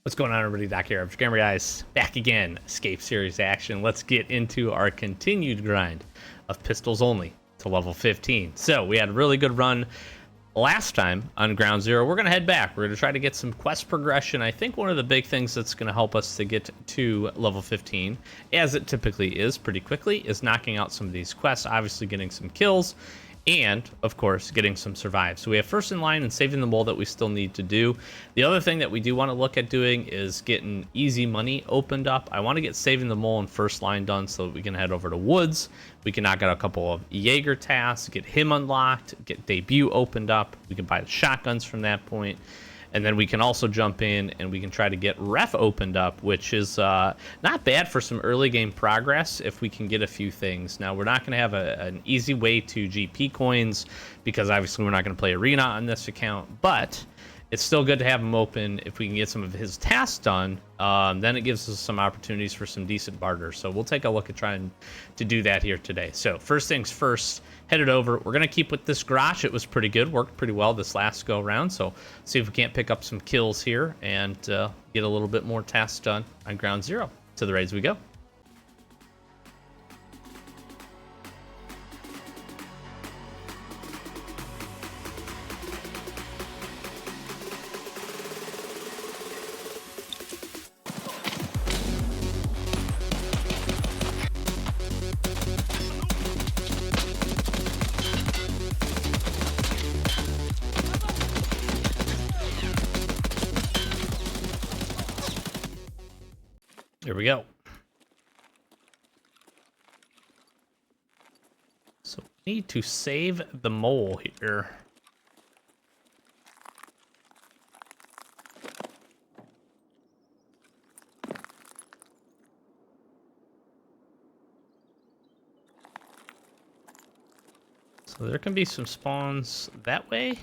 What's going on, everybody? Doc here. Gamer Guys, back again. Escape Series action. Let's get into our continued grind of pistols only to level 15. So we had a really good run last time on Ground Zero. We're going to head back. We're going to try to get some quest progression. I think one of the big things that's going to help us to get to level 15, as it typically is pretty quickly, is knocking out some of these quests, obviously getting some kills, and, of course, getting some survives. So we have first in line and saving the mole that we still need to do. The other thing that we do want to look at doing is getting easy money opened up. I want to get saving the mole and first line done so that we can head over to Woods. We can knock out a couple of Jaeger tasks, get him unlocked, get debut opened up. We can buy the shotguns from that point. And then we can also jump in and we can try to get ref opened up, which is not bad for some early game progress if we can get a few things. Now, we're not going to have an easy way to GP coins because obviously we're not going to play arena on this account, but it's still good to have him open. If we can get some of his tasks done, then it gives us some opportunities for some decent barter. So we'll take a look at trying to do that here today. So first things first, headed over. We're going to keep with this garage. It was pretty good, worked pretty well this last go around. So see if we can't pick up some kills here and get a little bit more tasks done on Ground Zero. To the raids we go. Here we go. So we need to save the mole here. So there can be some spawns that way.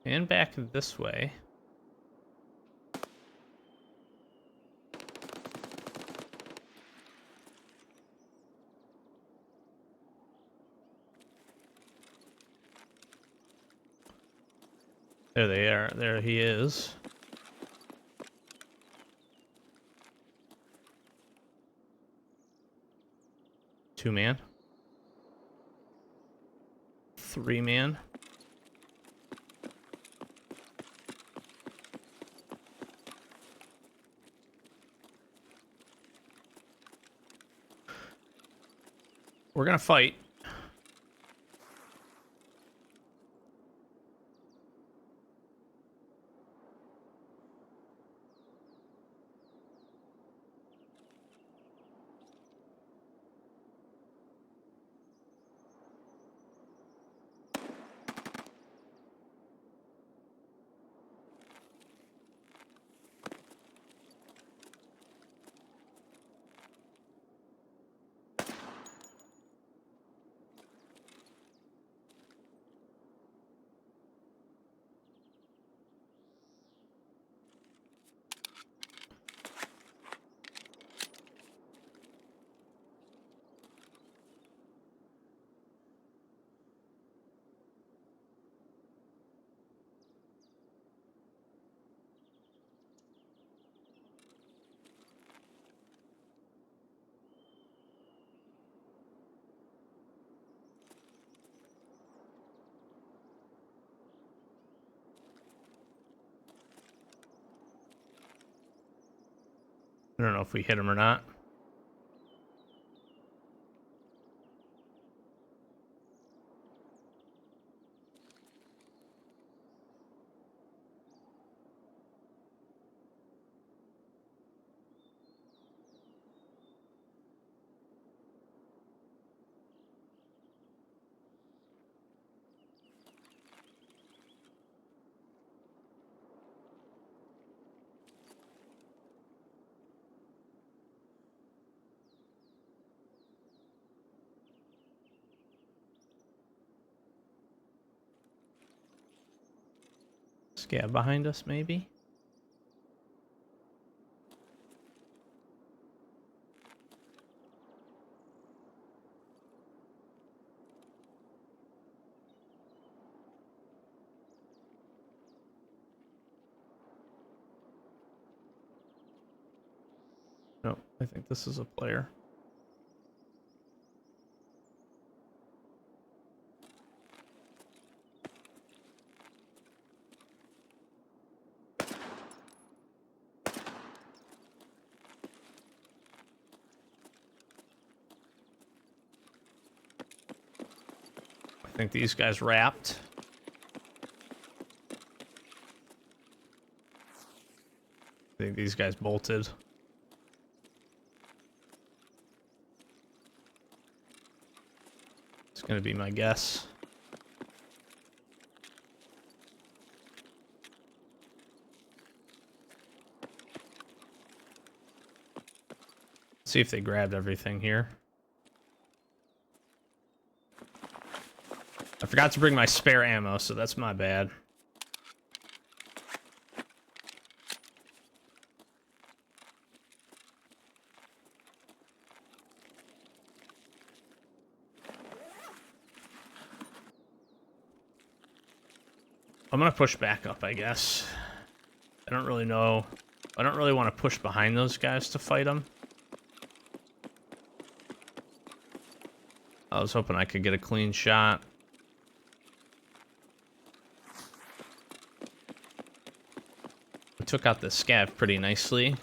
And back this way. There they are. There he is. Two man. Three man. We're gonna fight. I don't know if we hit him or not. Scab behind us, maybe? No, I think this is a player. I think these guys wrapped. I think these guys bolted. It's gonna be my guess. See if they grabbed everything here. I forgot to bring my spare ammo, so that's my bad. I'm gonna push back up, I guess. I don't really know. I don't really want to push behind those guys to fight them. I was hoping I could get a clean shot. We took out the scav pretty nicely.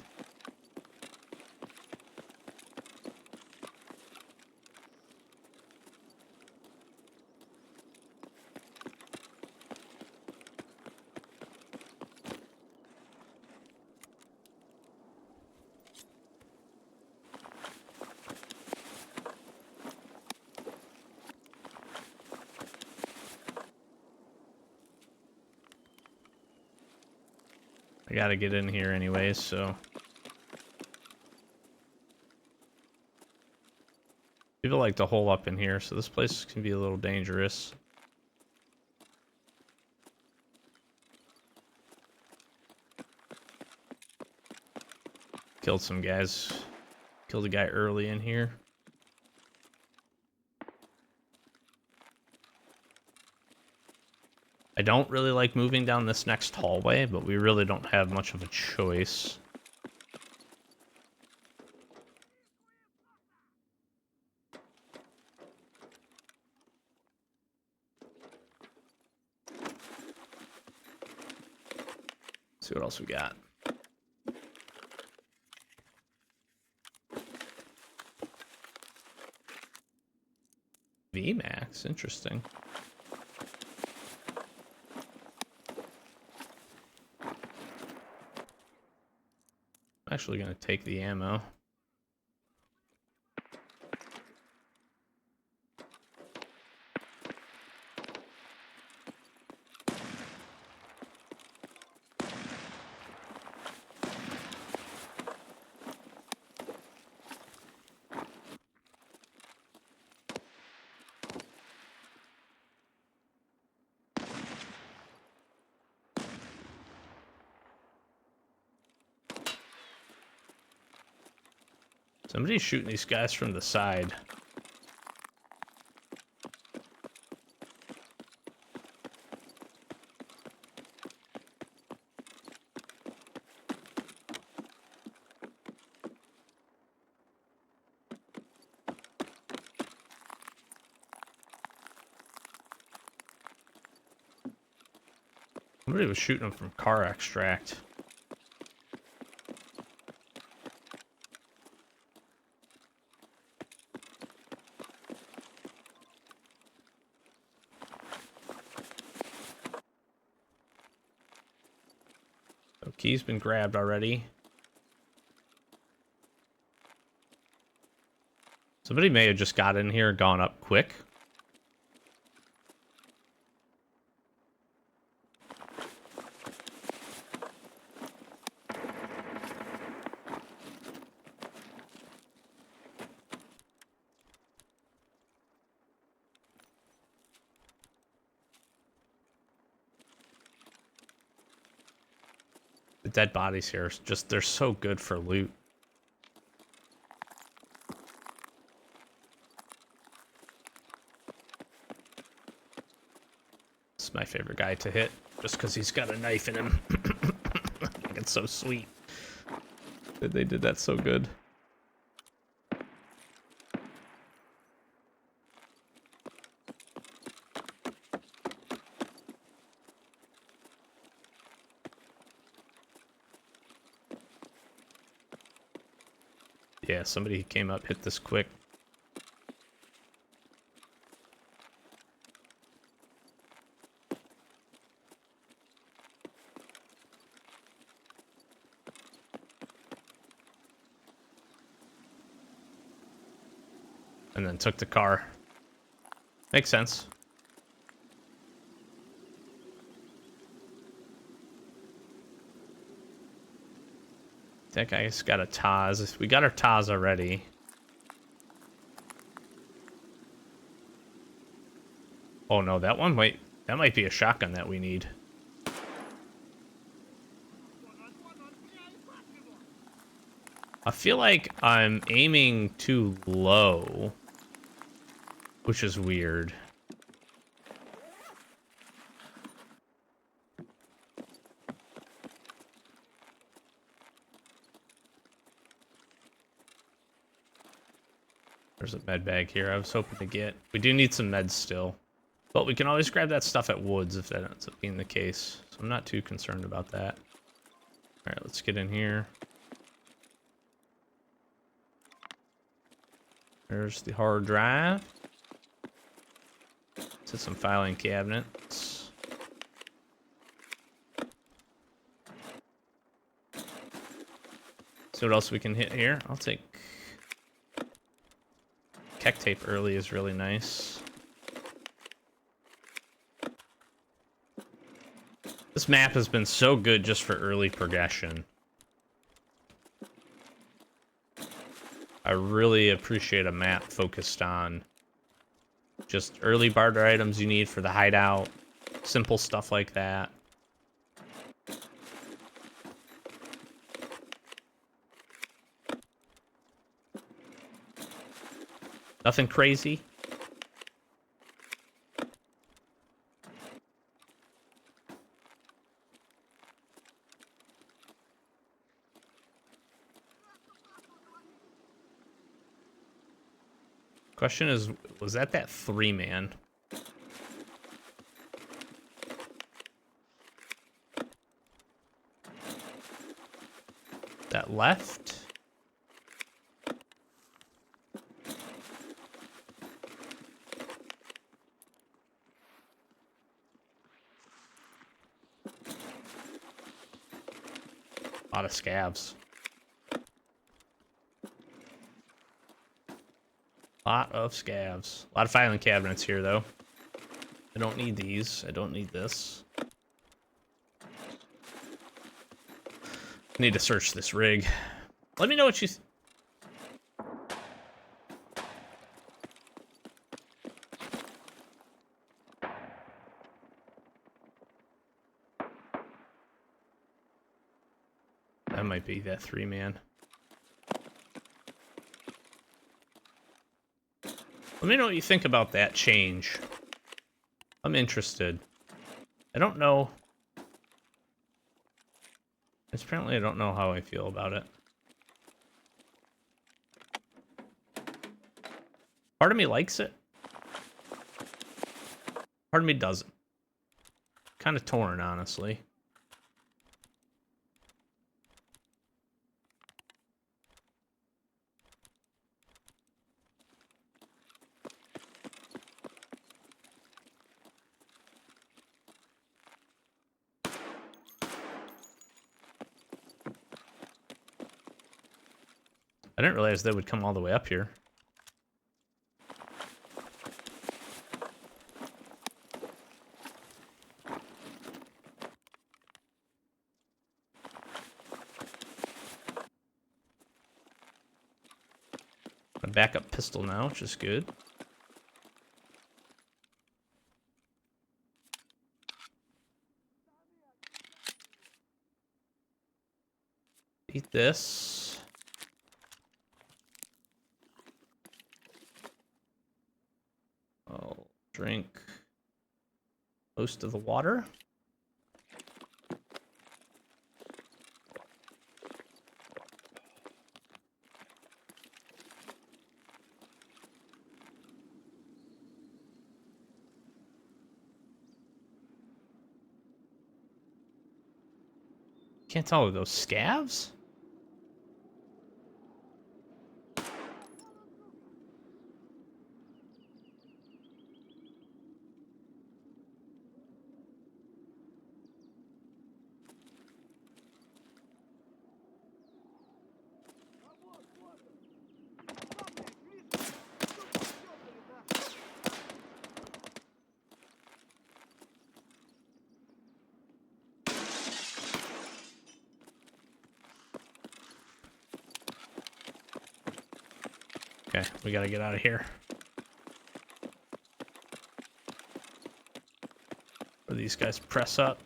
I gotta get in here anyways, so. People like to hole up in here, so this place can be a little dangerous. Killed some guys. Killed a guy early in here. I don't really like moving down this next hallway, but we really don't have much of a choice. Let's see what else we got. VMAX, interesting. I'm actually gonna take the ammo. Somebody's shooting these guys from the side. Somebody was shooting them from car extract. So key's been grabbed already. Somebody may have just got in here and gone up quick. The dead bodies here, just they're so good for loot. This is my favorite guy to hit, just because he's got a knife in him. It's so sweet. They did that so good. Yeah, somebody came up, hit this quick. And then took the car. Makes sense. That guy's got a Taz. We got our Taz already. Oh no, that one might... That might be a shotgun that we need. I feel like I'm aiming too low, which is weird. There's a med bag here I was hoping to get. We do need some meds still. But we can always grab that stuff at Woods if that ends up being the case. So I'm not too concerned about that. Alright, let's get in here. There's the hard drive. To some filing cabinets. See what else we can hit here. I'll take... Keck tape early is really nice. This map has been so good just for early progression. I really appreciate a map focused on just early barter items you need for the hideout. Simple stuff like that. Nothing crazy. Question is, was that 3-man? That left? A lot of scavs. Lot of scavs. A lot of filing cabinets here, though. I don't need these. I don't need this. Need to search this rig. Let me know what you... That might be that 3-man. Let me know what you think about that change. I'm interested. I don't know. Apparently I don't know how I feel about it. Part of me likes it. Part of me doesn't. Kind of torn, honestly. I didn't realize they would come all the way up here. A backup pistol now, which is good. Eat this. I'll drink most of the water. Can't tell, are those scavs? Okay, we gotta get out of here. Where these guys press up.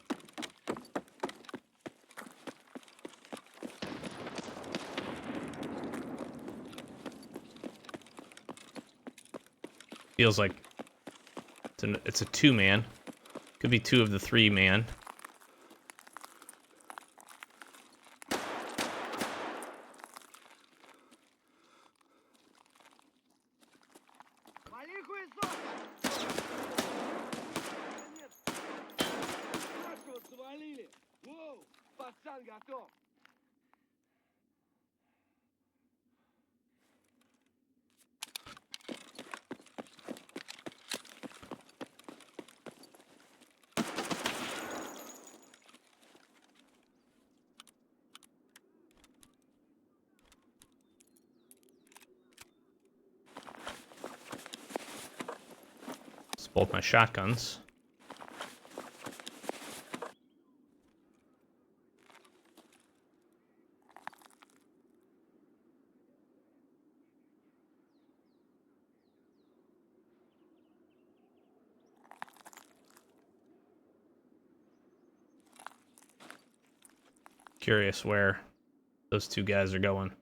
Feels like it's a two-man. Could be two of the three-man. It's both my shotguns. Curious where those two guys are going.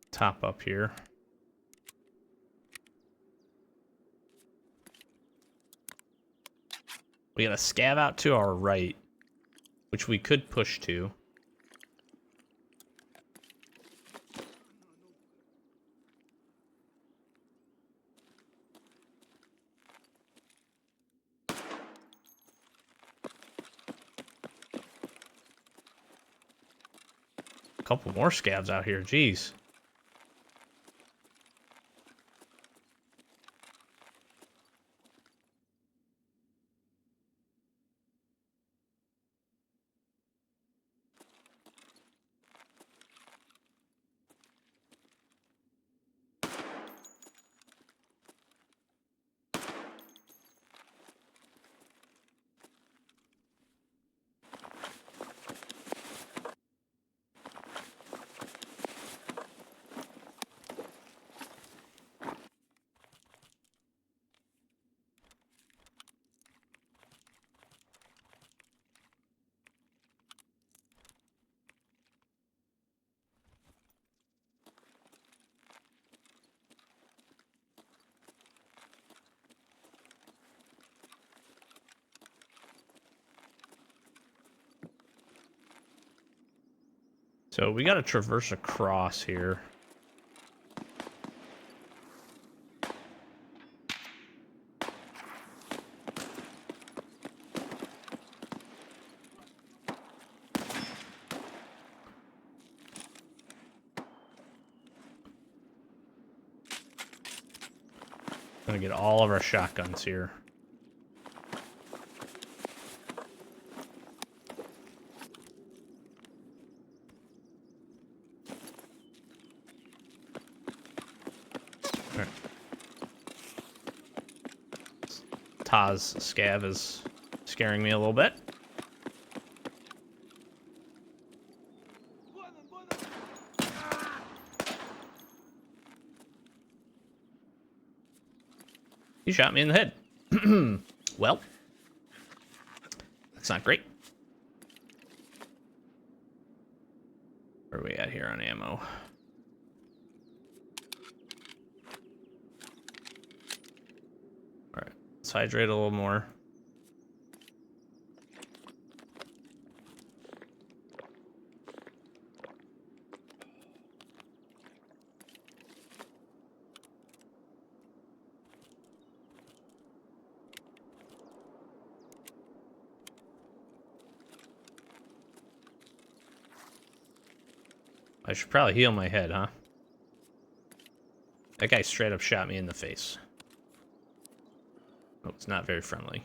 Top up here. We got a scav out to our right, which we could push to. A couple more scavs out here, jeez. So we gotta traverse across here. Gonna get all of our shotguns here. Taz scav is scaring me a little bit. He shot me in the head. Well, that's not great. Where are we at here on ammo? Alright, let's hydrate a little more. I should probably heal my head, huh? That guy straight up shot me in the face. Oh, It's not very friendly.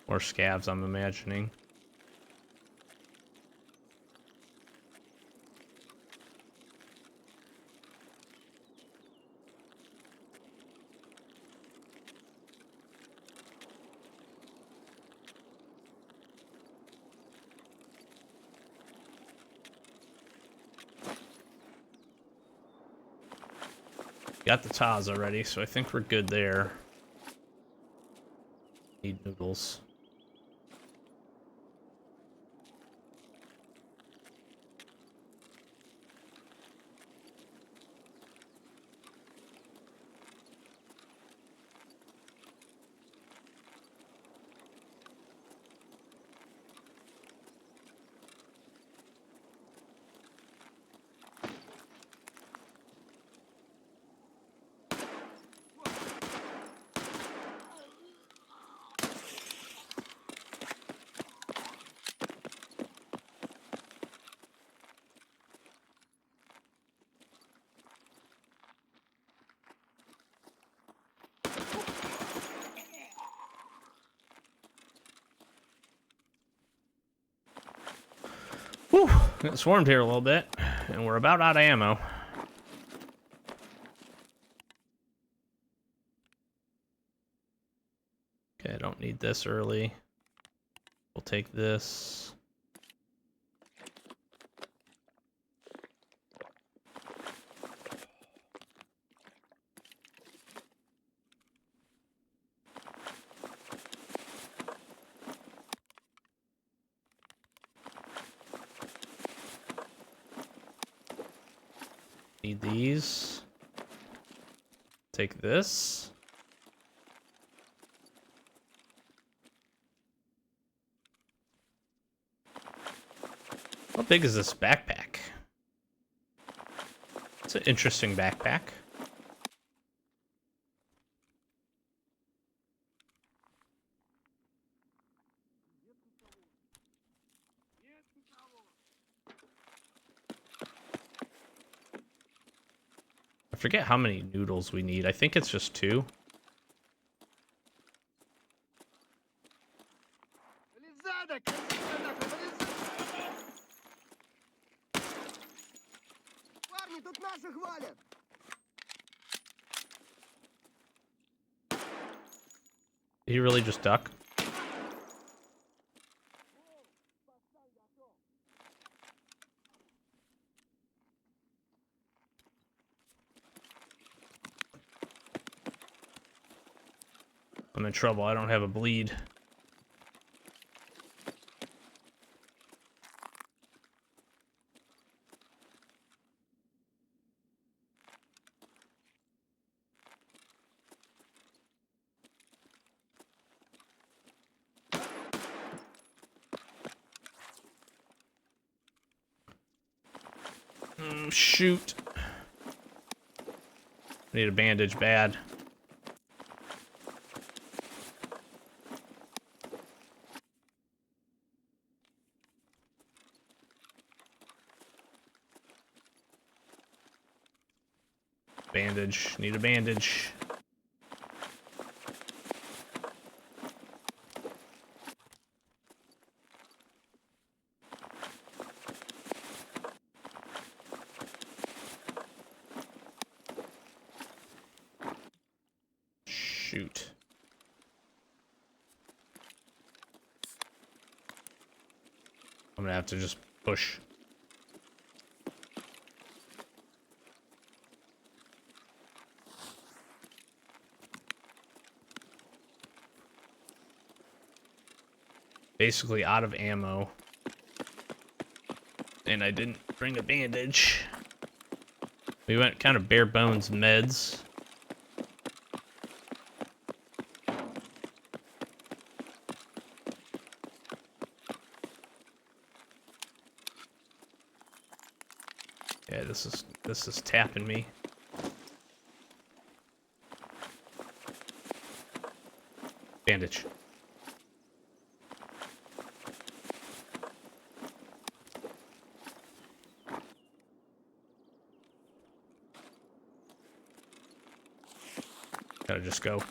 Or scavs, I'm imagining. Got the Taz already, so I think we're good there. Need noodles. Whew, it swarmed here a little bit, and we're about out of ammo. Okay, I don't need this early. We'll take this. Need these. Take this. How big is this backpack? It's an interesting backpack. I forget how many noodles we need. I think it's just 2. Did he really just duck? I'm in trouble. I don't have a bleed. Shoot. Need a bandage bad. Bandage. Need a bandage. Shoot. I'm gonna have to just push. Basically out of ammo. And I didn't bring a bandage. We went kind of bare bones meds. Yeah, this is tapping me. Bandage. Gotta just go.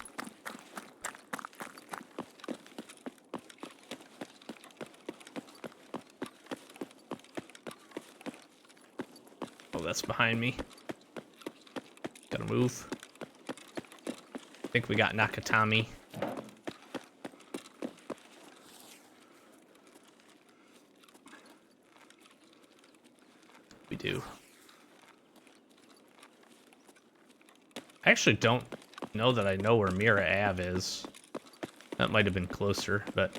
Oh, that's behind me. Gotta move. I think we got Nakatami. We do. I actually don't know that I know where Mira Ave is. That might have been closer, but...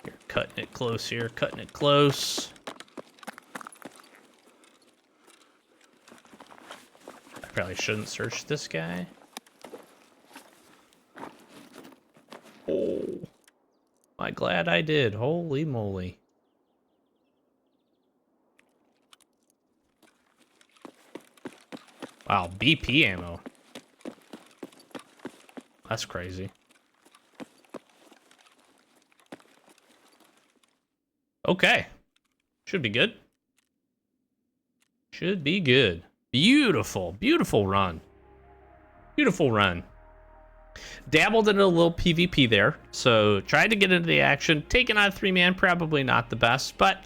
Here, cutting it close here, cutting it close. Probably shouldn't search this guy. Oh, am I glad I did. Holy moly. Wow, BP ammo. That's crazy. Okay. Should be good. Should be good. Beautiful, beautiful run. Beautiful run. Dabbled in a little PvP there, so tried to get into the action. Taking on 3-man, probably not the best, but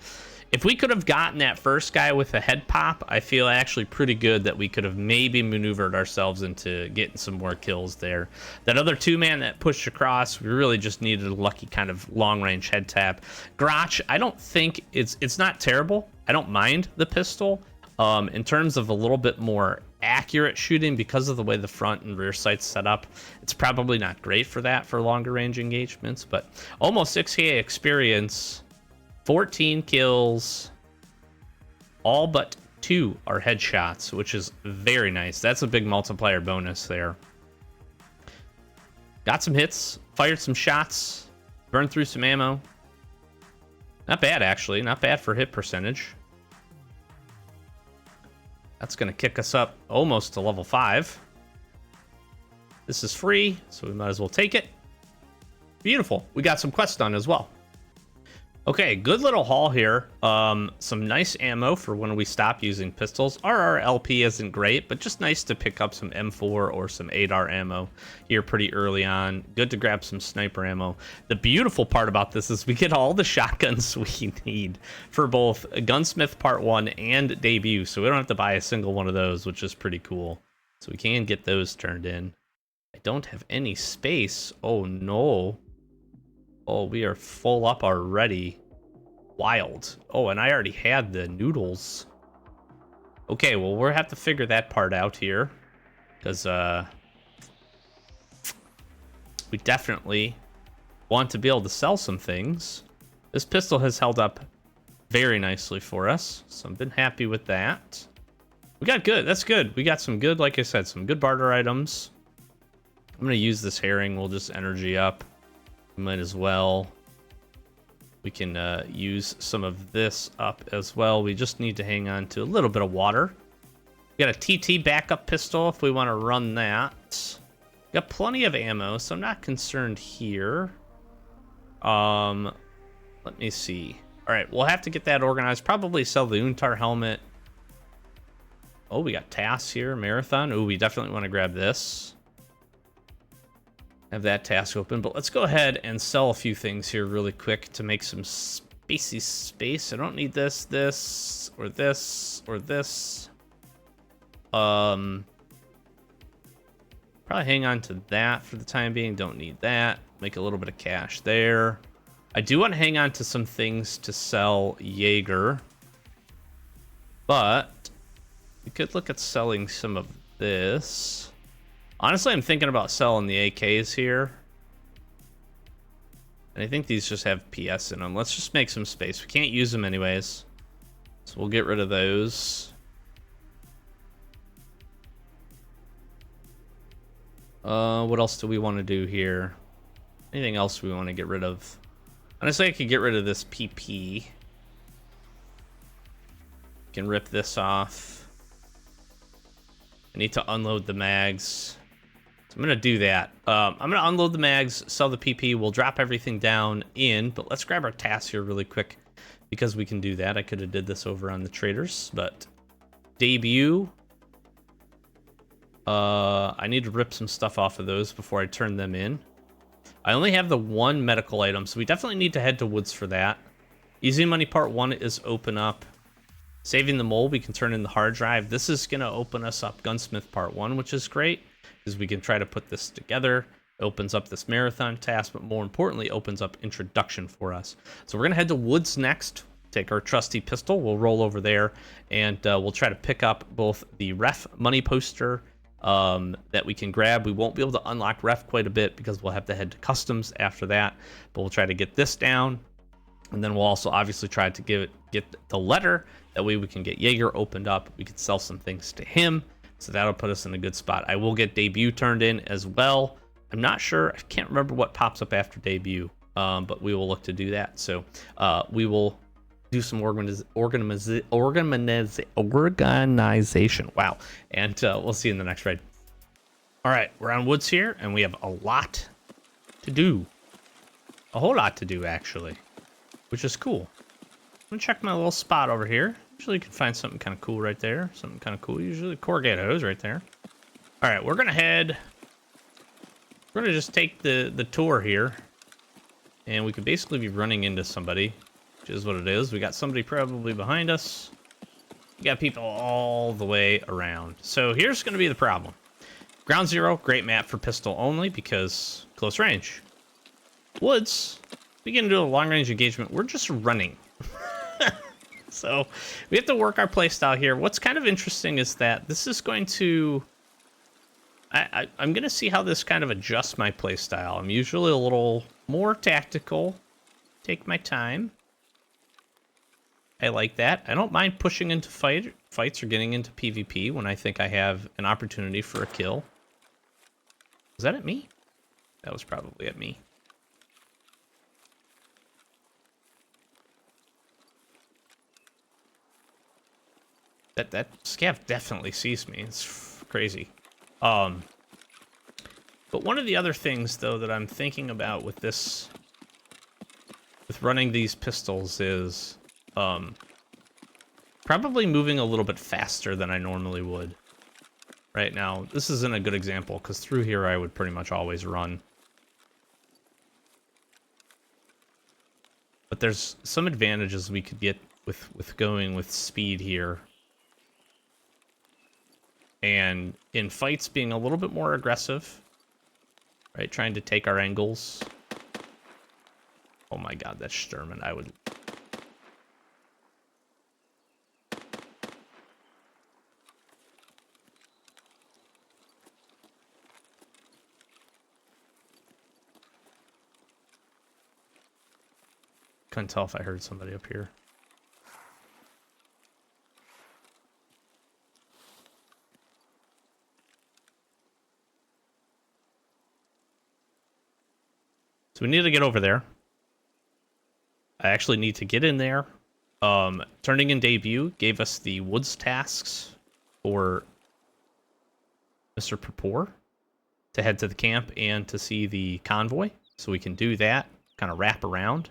if we could have gotten that first guy with a head pop, I feel actually pretty good that we could have maybe maneuvered ourselves into getting some more kills there. That other 2-man that pushed across, we really just needed a lucky kind of long-range head tap. Grotch, I don't think it's not terrible. I don't mind the pistol. In terms of a little bit more accurate shooting, because of the way the front and rear sight's set up, it's probably not great for that for longer range engagements, but almost 6K experience, 14 kills, all but 2 are headshots, which is very nice. That's a big multiplier bonus there. Got some hits, fired some shots, burned through some ammo. Not bad, actually. Not bad for hit percentage. That's going to kick us up almost to level 5. This is free, so we might as well take it. Beautiful. We got some quests done as well. Okay, good little haul here. Some nice ammo for when we stop using pistols. RRLP isn't great, but just nice to pick up some M4 or some 8R ammo here pretty early on. Good to grab some sniper ammo. The beautiful part about this is we get all the shotguns we need for both Gunsmith Part 1 and Debut, so we don't have to buy a single one of those, which is pretty cool. So we can get those turned in. I don't have any space. Oh, no. Oh, we are full up already. Wild. Oh, and I already had the noodles. Okay, well, we'll have to figure that part out here. Because, we definitely want to be able to sell some things. This pistol has held up very nicely for us, so I've been happy with that. We got good. That's good. We got some good, like I said, some good barter items. I'm going to use this herring. We'll just energy up. Might as well. We can use some of this up as well. We just need to hang on to a little bit of water. We got a TT backup pistol if we want to run that. Got plenty of ammo, so I'm not concerned here. Let me see. All right, we'll have to get that organized. Probably sell the Untar helmet. Oh, we got tasks here. Marathon. Oh, we definitely want to grab this. Have that task open, but let's go ahead and sell a few things here really quick to make some spacey space. I don't need this, this, or this, or this. Probably hang on to that for the time being. Don't need that. Make a little bit of cash there. I do want to hang on to some things to sell Jaeger, but we could look at selling some of this. Honestly, I'm thinking about selling the AKs here. And I think these just have PS in them. Let's just make some space. We can't use them anyways, so we'll get rid of those. What else do we want to do here? Anything else we want to get rid of? Honestly, I could get rid of this PP. Can rip this off. I need to unload the mags. So I'm going to do that. I'm going to unload the mags, sell the PP. We'll drop everything down in, but let's grab our tasks here really quick because we can do that. I could have did this over on the traders, but debut. I need to rip some stuff off of those before I turn them in. I only have the one medical item, so we definitely need to head to Woods for that. Easy Money Part 1 is open up. Saving the mole, we can turn in the hard drive. This is going to open us up Gunsmith Part 1, which is great, because we can try to put this together. It opens up this marathon task, but more importantly, opens up introduction for us. So we're going to head to Woods next, take our trusty pistol, we'll roll over there, and we'll try to pick up both the ref money poster that we can grab. We won't be able to unlock ref quite a bit because we'll have to head to customs after that, but we'll try to get this down, and then we'll also obviously try to get the letter. That way we can get Jaeger opened up. We can sell some things to him, so that'll put us in a good spot. I will get debut turned in as well. I'm not sure, I can't remember what pops up after debut, but we will look to do that. So we will do some organization. Wow. And we'll see you in the next raid. All right, we're on Woods here, and we have a lot to do. A whole lot to do, actually, which is cool. I'm going to check my little spot over here. Usually you can find something kind of cool right there. Something kind of cool. Usually corrugated hose right there. All right, we're going to head. We're going to just take the tour here. And we could basically be running into somebody, which is what it is. We got somebody probably behind us. We got people all the way around. So here's going to be the problem. Ground Zero, great map for pistol only because close range. Woods, we get into a long range engagement. We're just running. So we have to work our playstyle here. What's kind of interesting is that this is going to... I'm going to see how this kind of adjusts my playstyle. I'm usually a little more tactical. Take my time. I like that. I don't mind pushing into fights or getting into PvP when I think I have an opportunity for a kill. Was that at me? That was probably at me. That scav definitely sees me. It's crazy. But one of the other things, though, that I'm thinking about with this, with running these pistols is probably moving a little bit faster than I normally would. Right now, this isn't a good example, because through here I would pretty much always run. But there's some advantages we could get with going with speed here. And in fights, being a little bit more aggressive, right? Trying to take our angles. Oh my god, that's Sturman. I would... Couldn't tell if I heard somebody up here. So we need to get over there. I actually need to get in there. Turning in debut gave us the woods tasks for Mr. Purpore to head to the camp and to see the convoy. So we can do that, kind of wrap around.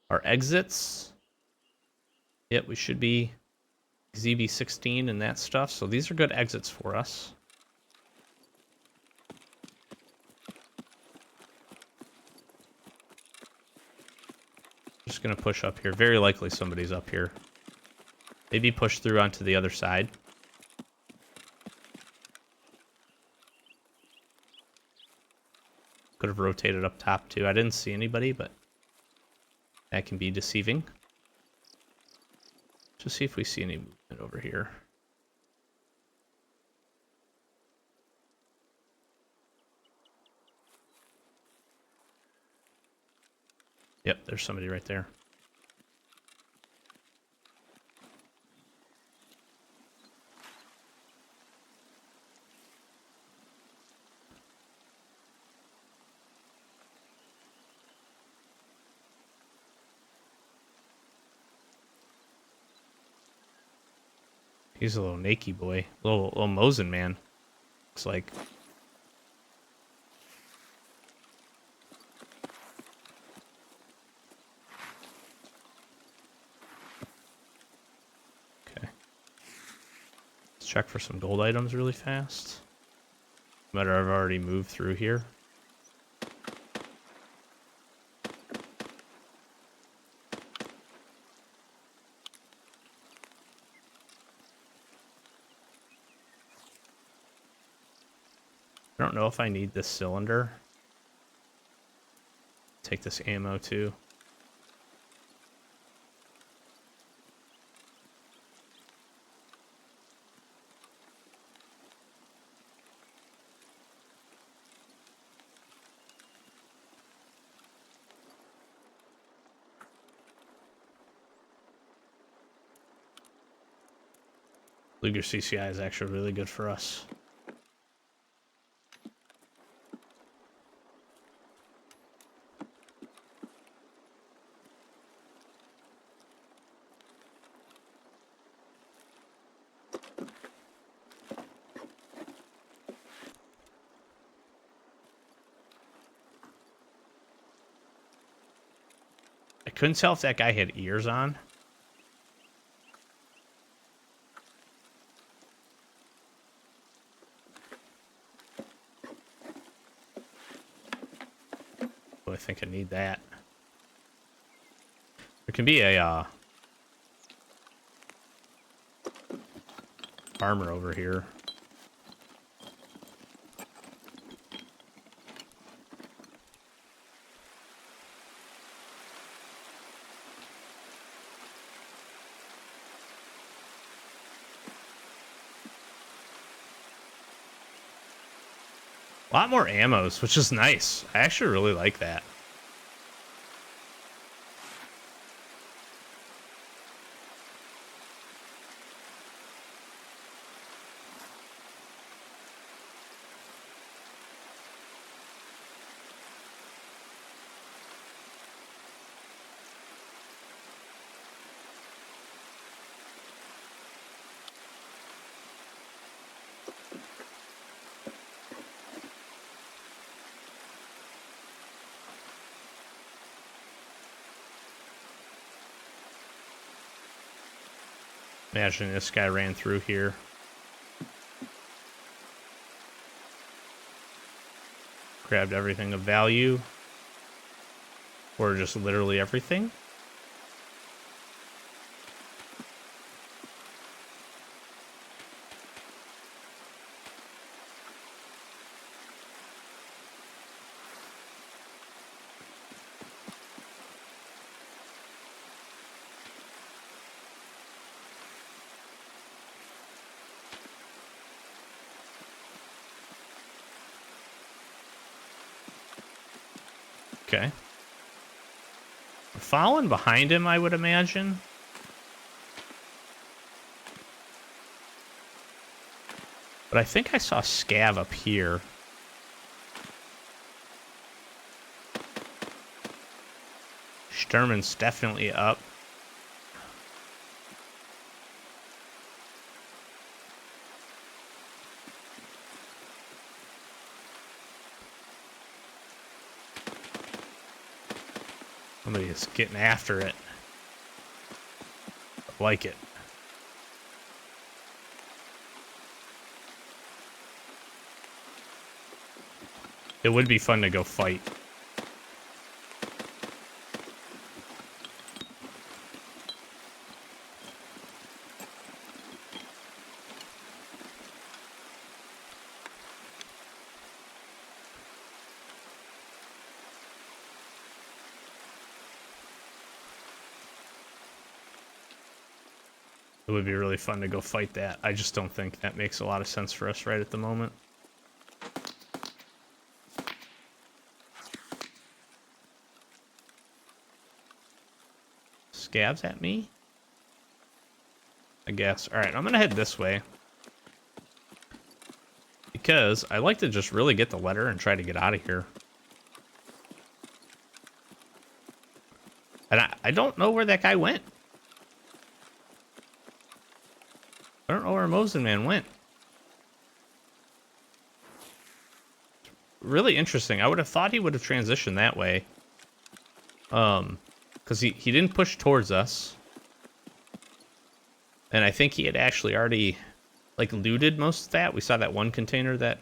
Our exits. Yep, we should be ZB16 and that stuff. So these are good exits for us. Just gonna push up here. Very likely somebody's up here. Maybe push through onto the other side. Could have rotated up top too. I didn't see anybody, but that can be deceiving. Just see if we see any movement over here. Yep, there's somebody right there. He's a little naked boy. Little Mosin man. Looks like. Okay. Let's check for some gold items really fast. Matter I've already moved through here. I don't know if I need this cylinder. Take this ammo too. Luger CCI is actually really good for us. I couldn't tell if that guy had ears on. I think I need that. There can be a armor over here. A lot more ammos, which is nice. I actually really like that. Imagine this guy ran through here. Grabbed everything of value. Or just literally everything. Okay. I'm following behind him, I would imagine. But I think I saw Scav up here. Sturman's definitely up. Somebody is getting after it. I like it. It would be fun to go fight. It would be really fun to go fight that. I just don't think that makes a lot of sense for us right at the moment. Scavs at me? I guess. Alright, I'm gonna head this way. Because I like to just really get the letter and try to get out of here. And I don't know where that guy went. I don't know where Mosin Man went. Really interesting. I would have thought he would have transitioned that way. Because he didn't push towards us. And I think he had actually already, like, looted most of that. We saw that one container that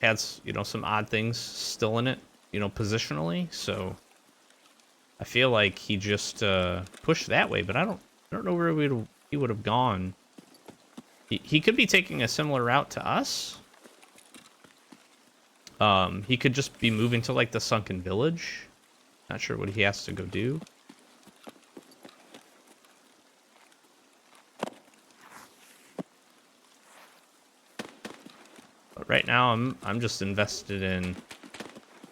has, you know, some odd things still in it, you know, positionally. So I feel like he just pushed that way, but I don't know where he would have gone. He could be taking a similar route to us. He could just be moving to, like, the sunken village. Not sure what he has to go do. But right now, I'm just invested in.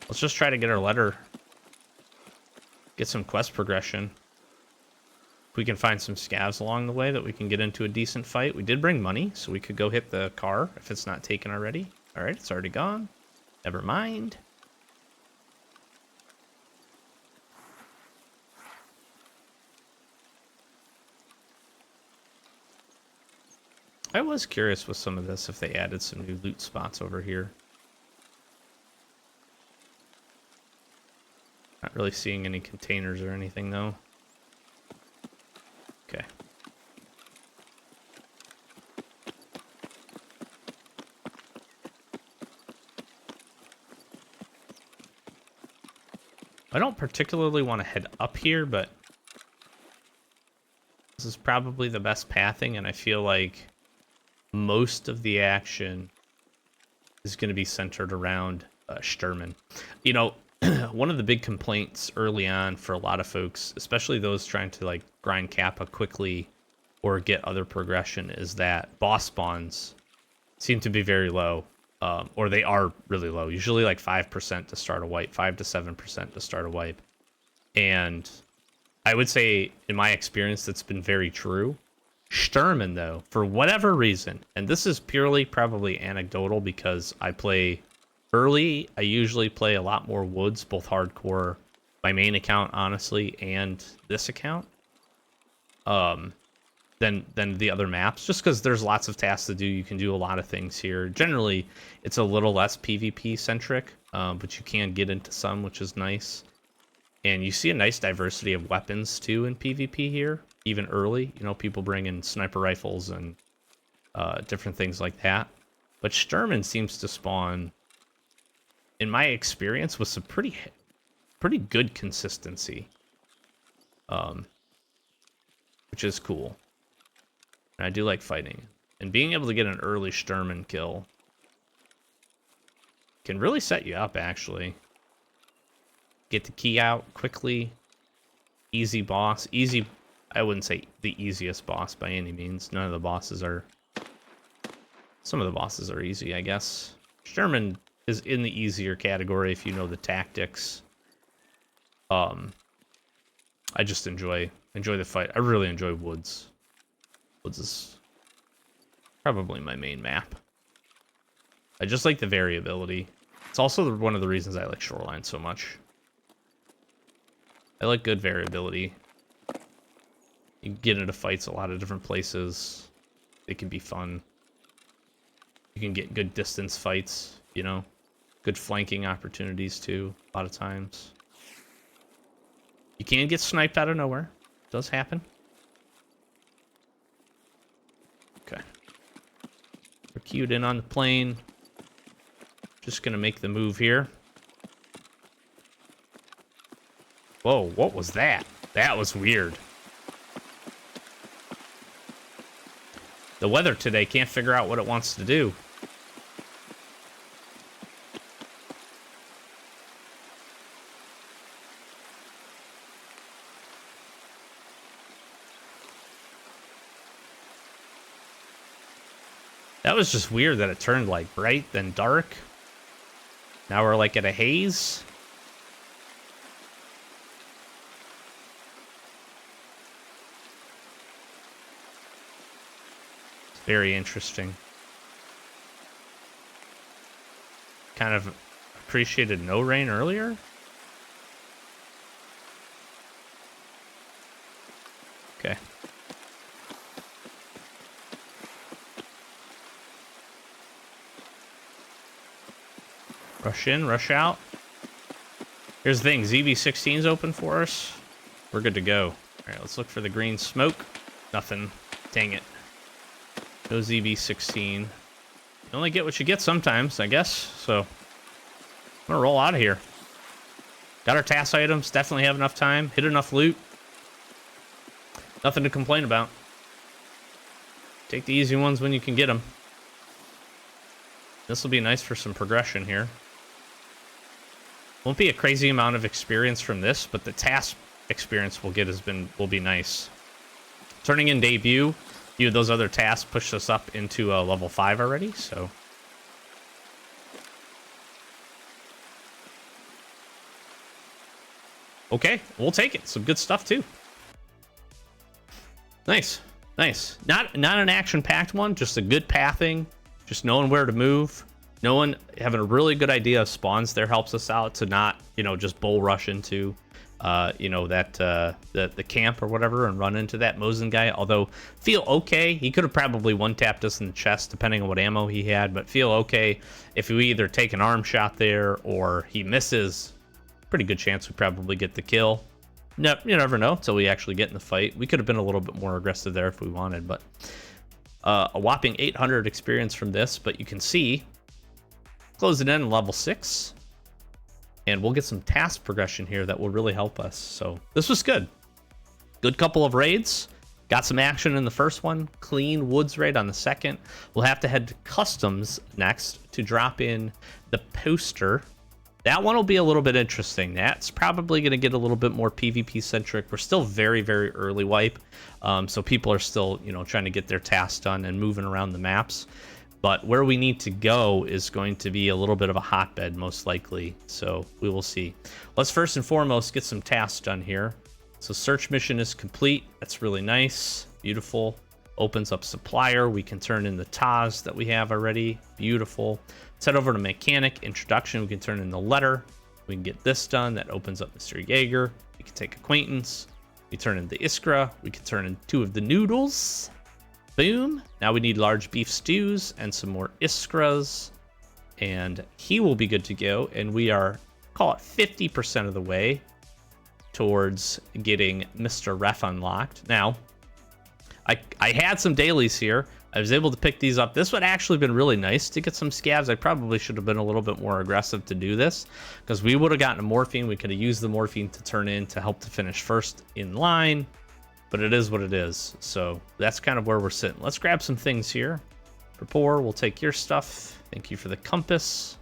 Let's just try to get our letter. Get some quest progression. If we can find some scavs along the way that we can get into a decent fight. We did bring money, so we could go hit the car if it's not taken already. All right, it's already gone. Never mind. I was curious with some of this if they added some new loot spots over here. Not really seeing any containers or anything, though. Okay. I don't particularly want to head up here, but this is probably the best pathing, and I feel like most of the action is going to be centered around Sturman. You know, one of the big complaints early on for a lot of folks, especially those trying to, like, grind Kappa quickly or get other progression, is that boss spawns seem to be very low, or they are really low. Usually like 5% to start a wipe, 5 to 7% to start a wipe. And I would say, in my experience, that's been very true. Sturman, though, for whatever reason, and this is purely probably anecdotal because I play early, I usually play a lot more woods, both hardcore, my main account, honestly, and this account, than the other maps, just because there's lots of tasks to do. You can do a lot of things here. Generally, it's a little less PvP centric, but you can get into some, which is nice. And you see a nice diversity of weapons, too, in PvP here, even early. You know, people bring in sniper rifles and different things like that. But Sturman seems to spawn, in my experience, with some pretty good consistency, which is cool. And I do like fighting. And being able to get an early Sturman kill can really set you up, actually. Get the key out quickly. Easy boss. Easy, I wouldn't say the easiest boss by any means. None of the bosses are... Some of the bosses are easy, I guess. Sturman is in the easier category if you know the tactics. I just enjoy the fight. I really enjoy Woods. Woods is probably my main map. I just like the variability. It's also one of the reasons I like Shoreline so much. I like good variability. You can get into fights a lot of different places. They can be fun. You can get good distance fights, you know? Good flanking opportunities, too, a lot of times. You can get sniped out of nowhere. It does happen. Okay. We're queued in on the plane. Just gonna make the move here. Whoa, what was that? That was weird. The weather today can't figure out what it wants to do. That was just weird that it turned like bright, then dark. Now we're like at a haze. It's very interesting. Kind of appreciated no rain earlier. Okay. Rush in, rush out. Here's the thing, ZV-16's open for us. We're good to go. All right, let's look for the green smoke. Nothing. Dang it. No ZV-16. You only get what you get sometimes, I guess. So, I'm gonna roll out of here. Got our task items, definitely have enough time. Hit enough loot. Nothing to complain about. Take the easy ones when you can get them. This will be nice for some progression here. Won't be a crazy amount of experience from this, but the task experience we'll get will be nice. Turning in debut, those other tasks pushed us up into level 5 already, so. Okay, we'll take it. Some good stuff too. Nice, nice. Not an action-packed one, just a good pathing, just knowing where to move. Having a really good idea of spawns there helps us out to not, just bull rush into, the camp or whatever and run into that Mosin guy. Although, feel okay. He could have probably one-tapped us in the chest depending on what ammo he had, but feel okay if we either take an arm shot there or he misses. Pretty good chance we probably get the kill. No, you never know until we actually get in the fight. We could have been a little bit more aggressive there if we wanted, but a whopping 800 experience from this. But you can see, close it in level 6, and we'll get some task progression here that will really help us. So this was good. Good couple of raids. Got some action in the first one. Clean woods raid on the second. We'll have to head to customs next to drop in the poster. That one will be a little bit interesting. That's probably going to get a little bit more PvP centric. We're still very, very early wipe. So people are still, trying to get their tasks done and moving around the maps. But where we need to go is going to be a little bit of a hotbed, most likely. So we will see. Let's first and foremost get some tasks done here. So search mission is complete. That's really nice. Beautiful. Opens up supplier. We can turn in the TAS that we have already. Beautiful. Let's head over to mechanic introduction. We can turn in the letter. We can get this done. That opens up Mr. Jaeger. We can take acquaintance. We turn in the Iskra. We can turn in 2 of the noodles. Boom. Now we need large beef stews and some more Iskras. And he will be good to go. And we are, call it 50% of the way towards getting Mr. Ref unlocked. Now, I had some dailies here. I was able to pick these up. This would actually have been really nice to get some scabs. I probably should have been a little bit more aggressive to do this because we would have gotten a morphine. We could have used the morphine to turn in to help to finish first in line, but it is what it is. So that's kind of where we're sitting. Let's grab some things here. Rapport, we'll take your stuff. Thank you for the compass.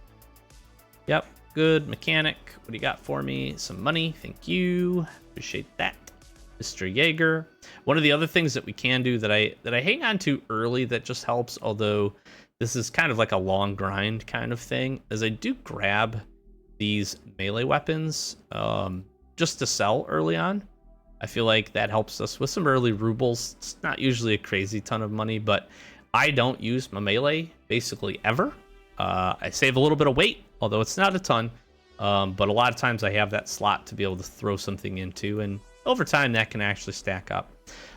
Yep, good. Mechanic, what do you got for me? Some money, thank you. Appreciate that. Mr. Jaeger. One of the other things that we can do that I hang on to early that just helps, although this is kind of like a long grind kind of thing, is I do grab these melee weapons just to sell early on. I feel like that helps us with some early rubles. It's not usually a crazy ton of money, but I don't use my melee basically ever. I save a little bit of weight, although it's not a ton, but a lot of times I have that slot to be able to throw something into, and over time, that can actually stack up.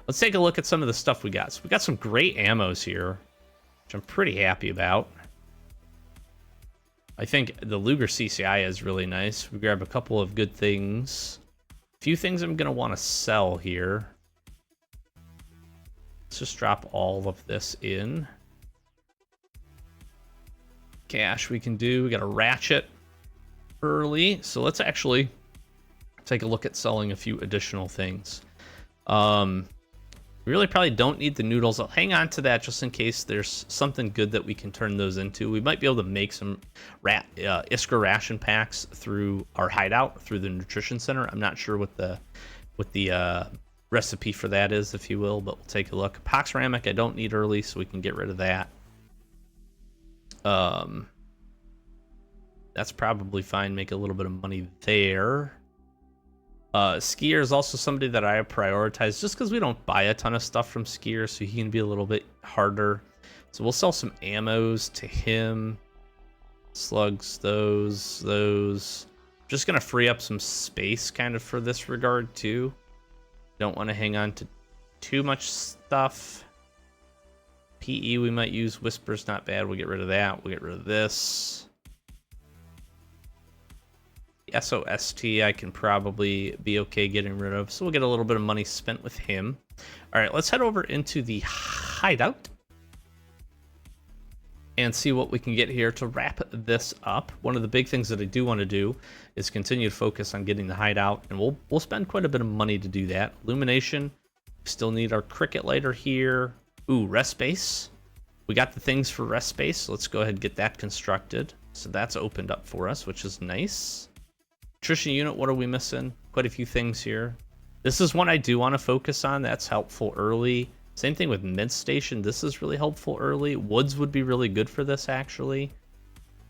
Let's take a look at some of the stuff we got. So we got some great ammos here, which I'm pretty happy about. I think the Luger CCI is really nice. We grab a couple of good things. A few things I'm going to want to sell here. Let's just drop all of this in. Cash we can do. We got a ratchet early. So let's actually take a look at selling a few additional things. We really probably don't need the noodles. I'll hang on to that just in case there's something good that we can turn those into. We might be able to make some Iskra ration packs through our hideout, through the nutrition center. I'm not sure what the recipe for that is, if you will, but we'll take a look. Pox Ramic I don't need early, so we can get rid of that. That's probably fine. Make a little bit of money there. Skier is also somebody that I prioritize just because we don't buy a ton of stuff from Skier, so he can be a little bit harder. So we'll sell some ammos to him. Slugs, those. Just gonna free up some space kind of for this regard too. Don't want to hang on to too much stuff. PE we might use. Whisper's not bad. We'll get rid of that. We'll get rid of this. The SOST I can probably be okay getting rid of, so we'll get a little bit of money spent with him. All right, let's head over into the hideout and see what we can get here to wrap this up. One of the big things that I do want to do is continue to focus on getting the hideout, and we'll spend quite a bit of money to do that. Illumination, we still need our cricket lighter here. Ooh, rest space. We got the things for rest space. Let's go ahead and get that constructed. So that's opened up for us, which is nice. Nutrition unit, what are we missing? Quite a few things here. This is one I do want to focus on. That's helpful early. Same thing with mid station. This is really helpful early. Woods would be really good for this, actually.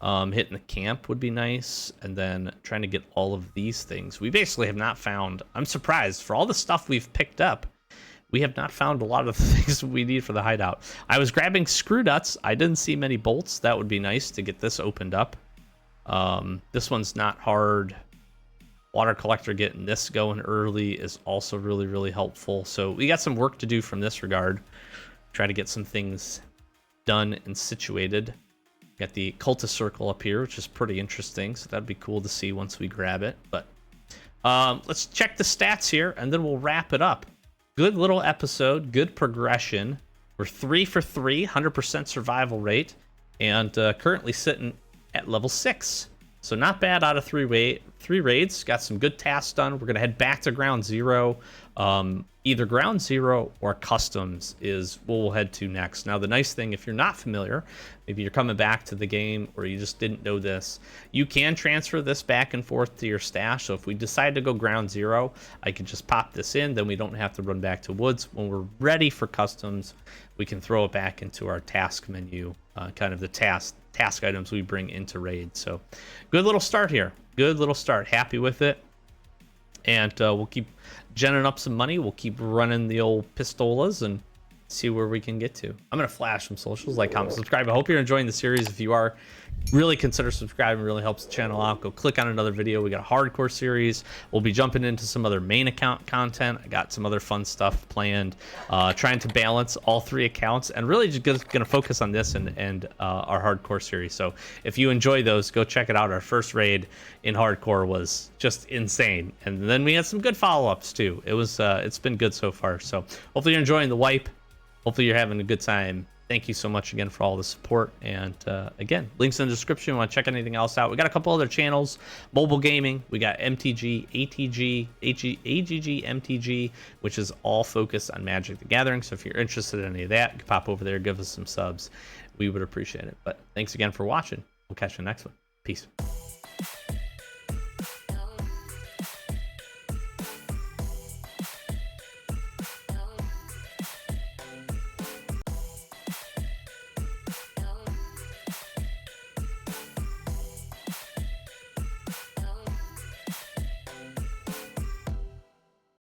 Hitting the camp would be nice. And then trying to get all of these things. We basically have not found... I'm surprised. For all the stuff we've picked up, we have not found a lot of the things we need for the hideout. I was grabbing screw nuts. I didn't see many bolts. That would be nice to get this opened up. This one's not hard. Water collector, getting this going early is also really, really helpful. So we got some work to do from this regard. Try to get some things done and situated. Got the cultist circle up here, which is pretty interesting. So that'd be cool to see once we grab it. But let's check the stats here, and then we'll wrap it up. Good little episode, good progression. We're 3 for 3, 100% survival rate, and currently sitting at level 6. So not bad out of 3 raids. Got some good tasks done. We're going to head back to ground 0. Either ground 0 or customs is what we'll head to next. Now, the nice thing, if you're not familiar, maybe you're coming back to the game or you just didn't know this, you can transfer this back and forth to your stash. So if we decide to go ground 0, I can just pop this in. Then we don't have to run back to woods. When we're ready for customs, we can throw it back into our task menu, kind of the task items we bring into raid. So good little start here. Good little start. Happy with it. And we'll keep genning up some money. We'll keep running the old pistolas and see where we can get to. I'm going to flash some socials, like, comment, subscribe. I hope you're enjoying the series. If you are, really consider subscribing. It really helps the channel out. Go click on another video. We got a hardcore series. We'll be jumping into some other main account content. I got some other fun stuff planned. Trying to balance all 3 accounts and really just going to focus on this and our hardcore series. So if you enjoy those, go check it out. Our first raid in hardcore was just insane. And then we had some good follow-ups too. It's been good so far. So hopefully you're enjoying the wipe. Hopefully you're having a good time. Thank you so much again for all the support. And again, links in the description. Want to check anything else out? We got a couple other channels. Mobile gaming. We got MTG, ATG, AGG, MTG, which is all focused on Magic the Gathering. So if you're interested in any of that, you can pop over there, give us some subs. We would appreciate it. But thanks again for watching. We'll catch you next one. Peace.